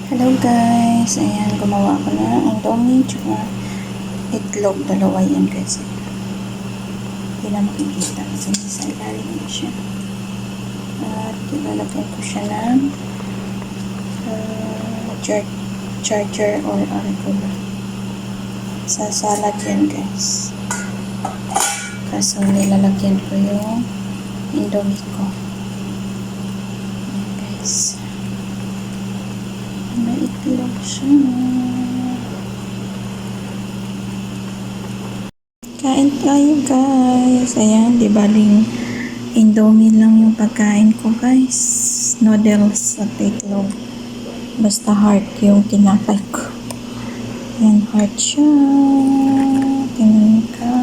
Hello guys, ayan gumawa ko na ang domi tsaka itlog, dalawa yan guys. Hindi na makikita kasi nasa ilalim na siya. At ilalagyan ko siya ng charger or arugula. Sa salad yan guys. Kaso nilalagyan ko yung indomie ko. Ayan guys. May itlog siya. Kain tayo guys. Ayan, di baling indomie lang yung pagkain ko guys. Noodles at itlog. Basta heart yung tinapay ko. Ayan, heart siya. Tingnan ka.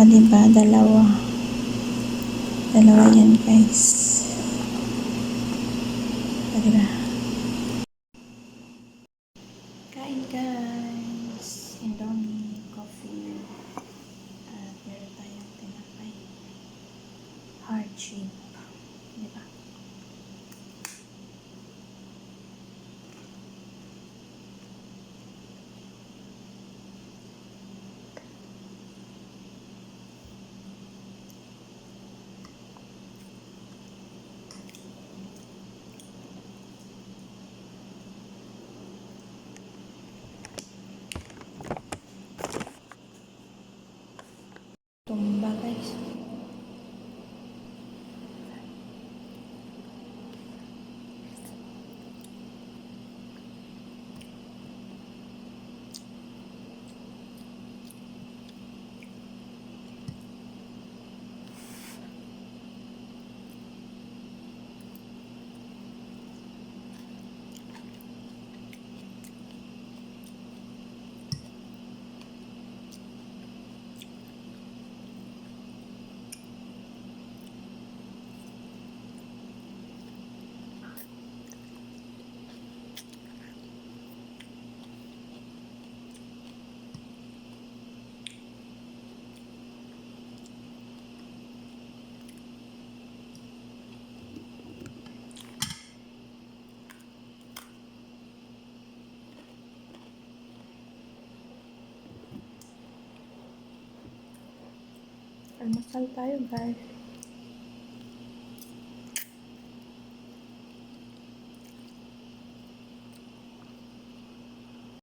Diba? Dalawa. Dalawa yan guys. Diba? Kain guys. Indomie, coffee. At meron tayong tinapay. Heart shape. Diba? Tumba guys. Almasal tayo guys.